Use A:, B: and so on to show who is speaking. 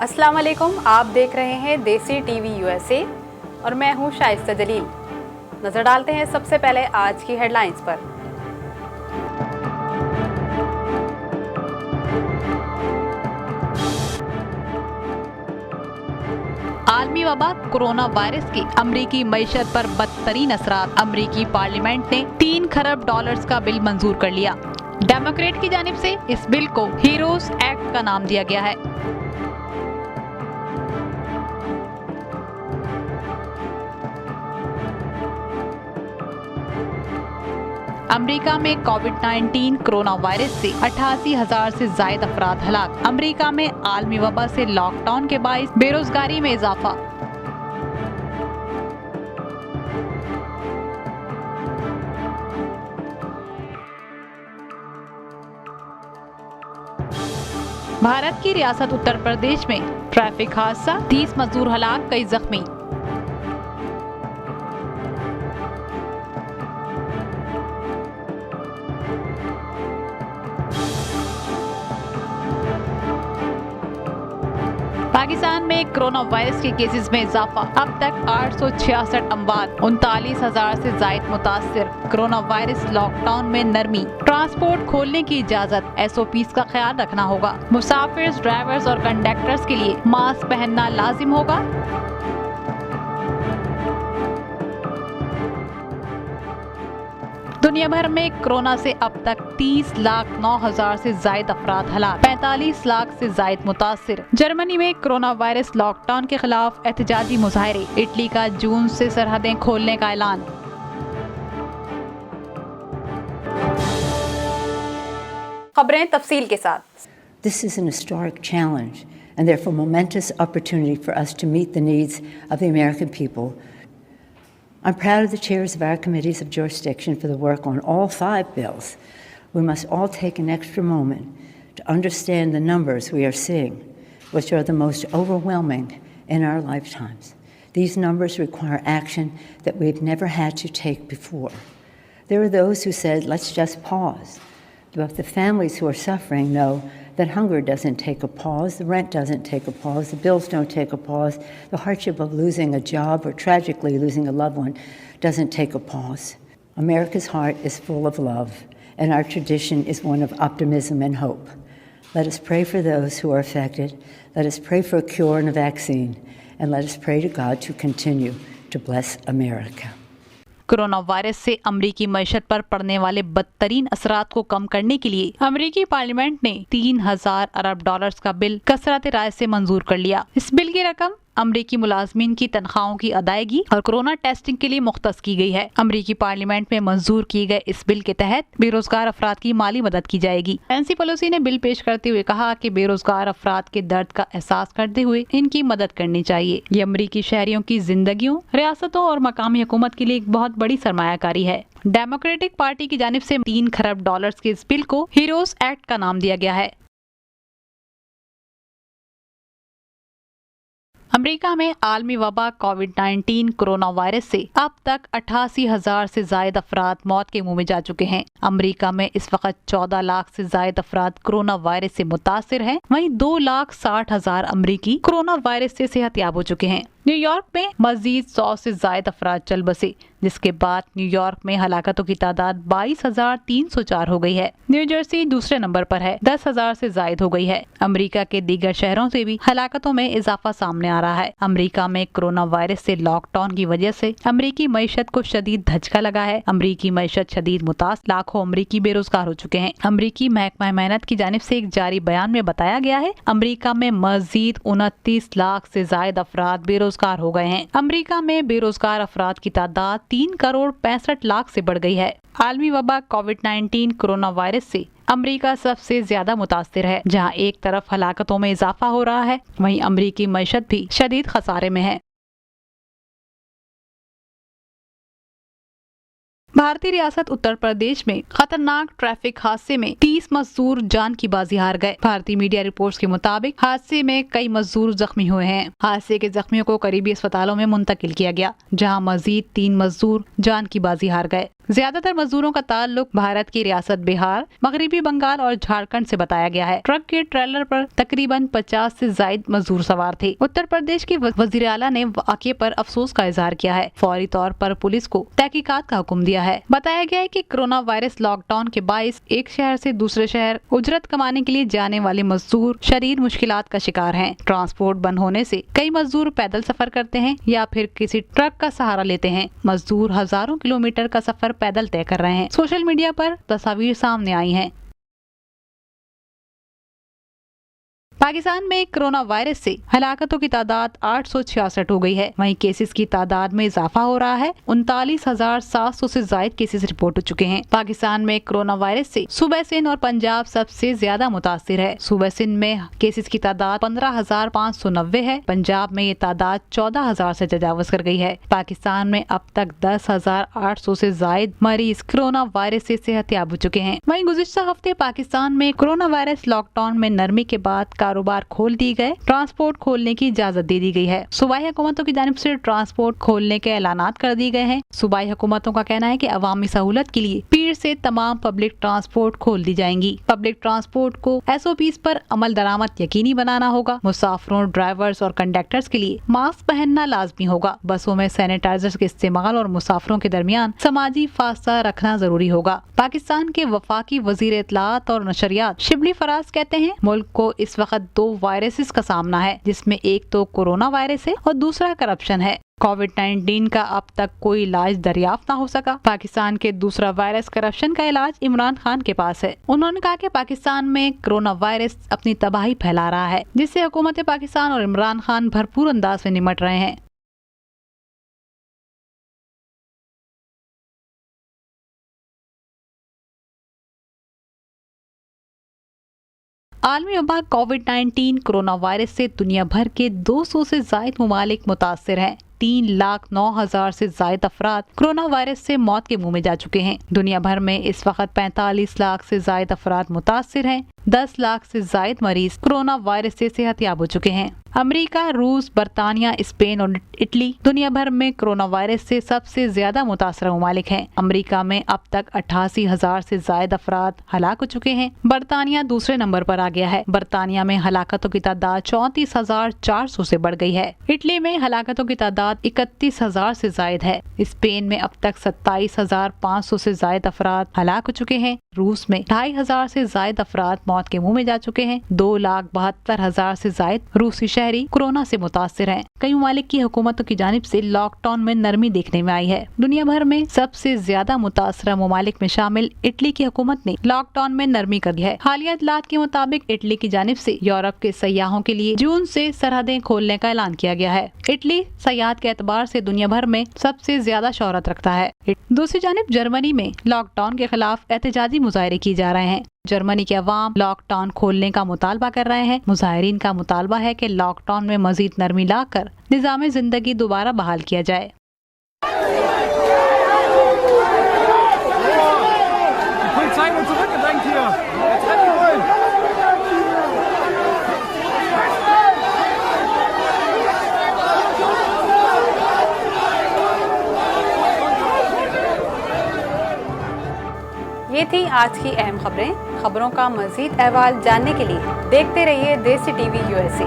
A: अस्सलाम वालेकुम, आप देख रहे हैं देसी टीवी यूएसए और मैं हूं शाइस्ता जलील। नजर डालते हैं सबसे पहले आज की हेडलाइंस पर। आलमी वबा कोरोना वायरस की अमरीकी मईशत पर बदतरीन असरात। अमरीकी पार्लियामेंट ने $3 खरब का बिल मंजूर कर लिया। डेमोक्रेट की जानिब से इस बिल को हीरोज एक्ट का नाम दिया गया है। अमेरिका में कोविड-19 कोरोना वायरस से 88,000 से ज्यादा अफराद हलाक। अमेरिका में आलमी वबा से लॉकडाउन के बाइस बेरोजगारी में इजाफा। भारत की रियासत उत्तर प्रदेश में ट्रैफिक हादसा, 30 मजदूर हलाक, कई जख्मी। पाकिस्तान में कोरोना वायरस के केसेस में इजाफा। अब तक 866 अमवात, 39,000 से जायद मुतासिर। कोरोना वायरस लॉकडाउन में नरमी। ट्रांसपोर्ट खोलने की इजाजत, SOPs का ख्याल रखना होगा। मुसाफिर, ड्राइवर्स और कंडक्टर्स के लिए मास्क पहनना लाजिम होगा। दुनिया भर में कोरोना से अब तक 30,09,000 से जायद अफराद हलाक, 45 लाख से जायद मुतासिर। जर्मनी में कोरोना वायरस लॉकडाउन के खिलाफ एहतजाजी मुजाहरे। इटली का जून से सरहदें खोलने का ऐलान। खबरें तफसील के साथ।
B: This is an historic challenge and therefore momentous opportunity for us to meet the needs of the American people. I'm proud of the chairs of our committees of jurisdiction for the work on all 5 bills. We must all take an extra moment to understand the numbers we are seeing, which are the most overwhelming in our lifetimes. These numbers require action that we've never had to take before. There are those who said, let's just pause. But the families who are suffering know that hunger doesn't take a pause, the rent doesn't take a pause, the bills don't take a pause, the hardship of losing a job or tragically losing a loved one doesn't take a pause. America's heart is full of love, and our tradition is one of optimism and hope. Let us pray for those who are affected. Let us pray for a cure and a vaccine. And let us pray to God to continue to bless America.
A: Corona virus से अमरीकी मईशत पर पड़ने वाले बदतरीन असरात को कम करने के लिए अमरीकी पार्लियामेंट ने $3,000 अरब का बिल कसरत राय से मंजूर कर लिया। इस बिल की रकम अमरीकी मुलाजमीन की तनख्वाहों की अदायगी और कोरोना टेस्टिंग के लिए मुख्तस की गई है। अमरीकी पार्लियामेंट में मंजूर किए गए इस बिल के तहत बेरोजगार अफराद की माली मदद की जाएगी। नैंसी पेलोसी ने बिल पेश करते हुए कहा कि बेरोजगार अफराद के दर्द का एहसास करते हुए इनकी मदद करनी चाहिए। ये अमरीकी शहरियों की जिंदगियों, रियासतों और मकामी हुकूमत के लिए एक बहुत बड़ी सरमायाकारी है। डेमोक्रेटिक पार्टी की जानिब से $3 खरब के इस बिल को हीरोज एक्ट का नाम दिया गया है। अमेरिका में आलमी वबा कोविड-19 कोरोना वायरस से अब तक 88,000 से ज्यादा अफराद मौत के मुंह में जा चुके हैं। अमेरिका में इस वक्त 14 लाख से ज्यादा अफराद कोरोना वायरस से मुतासिर हैं। वहीं 2,60,000 अमरीकी कोरोना वायरस से सेहतयाब हो चुके हैं। न्यूयॉर्क में मजीद 100 से ज्यादा अफराद चल बसे, जिसके बाद न्यूयॉर्क में हलाकतों की तादाद 22,304 हो गई है। न्यू जर्सी दूसरे नंबर पर है, 10,000 से जायद हो गई है। अमेरिका के दीगर शहरों से भी हलाकतों में इजाफा सामने आ रहा है। अमेरिका में कोरोना वायरस से लॉकडाउन की वजह से अमेरिकी मईशत को शदीद धचका लगा है। अमेरिकी मईशत शदीद मुतास, लाखों अमेरिकी बेरोजगार हो चुके हैं। अमेरिकी महकमा मेहनत की जानिब से एक जारी बयान में बताया गया है, अमेरिका में मजीद 29 लाख से ज्यादा अफराद बेरोजगार हो गए हैं। अमेरिका में बेरोजगार अफराद की तादाद 3,65,00,000 से बढ़ गई है। आलमी वबा कोविड-19 कोरोना वायरस से अमेरिका सबसे ज्यादा मुतासिर है। जहां एक तरफ हलाकतों में इजाफा हो रहा है, वहीं अमेरिकी मईशत भी शदीद खसारे में है। भारतीय रियासत उत्तर प्रदेश में खतरनाक ट्रैफिक हादसे में 30 मजदूर जान की बाजी हार गए। भारतीय मीडिया रिपोर्ट्स के मुताबिक हादसे में कई मजदूर जख्मी हुए हैं। हादसे के जख्मियों को करीबी अस्पतालों में मुंतकिल किया गया, जहां मजीद 3 मजदूर जान की बाजी हार गए। ज्यादातर मजदूरों का ताल्लुक भारत की रियासत बिहार, मगरबी बंगाल और झारखंड से बताया गया है। ट्रक के ट्रेलर पर तकरीबन 50 से ज्यादा मजदूर सवार थे। उत्तर प्रदेश के वजीर आला ने वाक़ये पर अफसोस का इजहार किया है। फौरी तौर पर पुलिस को तहकीकात का हुक्म दिया है। बताया गया है कि कोरोना वायरस लॉकडाउन के बायस एक शहर से दूसरे शहर उजरत कमाने के लिए जाने वाले मजदूर शदीद मुश्किलात का शिकार हैं। ट्रांसपोर्ट बंद होने से कई मजदूर पैदल सफर करते हैं या फिर किसी ट्रक का सहारा लेते हैं। मजदूर हजारों किलोमीटर का सफर पैदल तय कर रहे हैं। सोशल मीडिया पर तस्वीर सामने आई हैं। पाकिस्तान में कोरोना वायरस से हलाकतों की तादाद 866 हो गई है। वहीं केसेस की तादाद में इजाफा हो रहा है। 39,700 से ज्यादा केसेस रिपोर्ट हो चुके हैं। पाकिस्तान में कोरोना वायरस से सूबे सिंध और पंजाब सबसे ज्यादा मुतासिर है। सूबे सिंध में केसेस की तादाद 15,590 है। पंजाब में ये तादाद 14,000 से तजावज कर गई है। पाकिस्तान में अब तक 10,800 से ज्यादा मरीज कोरोना वायरस से सेहतयाब हो चुके हैं। वहीं गुज़िश्ता हफ्ते पाकिस्तान में कोरोना वायरस लॉकडाउन में नरमी के बाद कारोबार खोल दी गए, ट्रांसपोर्ट खोलने की इजाजत दे दी गई है। सूबाई हुकूमतों की जानिब से ट्रांसपोर्ट खोलने के ऐलानात कर दिए गए हैं। सूबाई हुकूमतों का कहना है कि अवामी सहूलत के लिए पीर से तमाम पब्लिक ट्रांसपोर्ट खोल दी जाएंगी। पब्लिक ट्रांसपोर्ट को SOPs पर अमल दरामद यकीनी बनाना होगा। मुसाफिरों, ड्राइवर्स और कंडक्टर्स के लिए मास्क पहनना लाजमी होगा। बसों में सैनिटाइजर्स के इस्तेमाल और मुसाफिरों के दरमियान समाजी फासला रखना जरूरी होगा। पाकिस्तान के वफाकी वजीर इत्तलात और नशरियात शिबली फराज कहते हैं, मुल्क को इस वक्त 2 वायरसेस का सामना है, जिसमें एक तो कोरोना वायरस है और दूसरा करप्शन है। कोविड-19 का अब तक कोई इलाज दरियाफ्त न हो सका। पाकिस्तान के दूसरा वायरस करप्शन का इलाज इमरान खान के पास है। उन्होंने कहा कि पाकिस्तान में कोरोना वायरस अपनी तबाही फैला रहा है, जिससे हुकूमत पाकिस्तान और इमरान खान भरपूर अंदाज में निमट रहे हैं। आलमी वबा कोविड-19 कोरोना वायरस से दुनिया भर के 200 से ज्यादा मुमालिक मुतासिर हैं। 3,09,000 से ज्यादा अफराद कोरोना वायरस से मौत के मुंह में जा चुके हैं। दुनिया भर में इस वक्त 45 लाख से ज्यादा अफराद मुतासिर हैं। 10 लाख से ज्यादा मरीज कोरोना वायरस से सेहतयाब हो चुके हैं। अमेरिका, रूस, बरतानिया, स्पेन और इटली दुनिया भर में कोरोना वायरस से सबसे ज्यादा मुतासर मुमालिक हैं। अमेरिका में अब तक 88,000 से ज्यादा अफराद हलाक हो चुके हैं। बरतानिया दूसरे नंबर पर आ गया है। बरतानिया में हलाकतों की तादाद 34,400 से बढ़ गई है। इटली में हलाकतों की तादाद 31,000 से ज्यादा है। स्पेन में अब तक 27,500 से ज्यादा अफराद हलाक हो चुके हैं। रूस में 2,500 से ज्यादा अफराद मौत के मुंह में जा चुके हैं। 2,72,000 से ज्यादा रूसी शहरी कोरोना से मुतासिर हैं। कई ममालिक की हुकूमतों की जानिब से लॉकडाउन में नरमी देखने में आई है। दुनिया भर में सबसे ज्यादा मुतासरा ममालिक में शामिल इटली की हुकूमत ने लॉकडाउन में नरमी कर दी है। हालिया इत्तलात के मुताबिक इटली की जानिब से यूरोप के सयाहों के लिए जून से सरहदें खोलने का ऐलान किया गया है। इटली सयाहत के एतबार से दुनिया भर में सबसे ज्यादा शोहरत रखता है। दूसरी जानिब जर्मनी में लॉकडाउन के खिलाफ एहतजाजी मुजाहरे किए जा रहे हैं। जर्मनी के अवाम लॉकडाउन खोलने का मुतालबा कर रहे हैं। मुजाहिरीन का मुतालबा है कि लॉकडाउन में मजीद नरमी लाकर निज़ाम जिंदगी दोबारा बहाल किया जाए।
C: ये थी आज की अहम खबरें। खबरों का मज़ीद अहवाल जानने के लिए देखते रहिए देसी TV USA।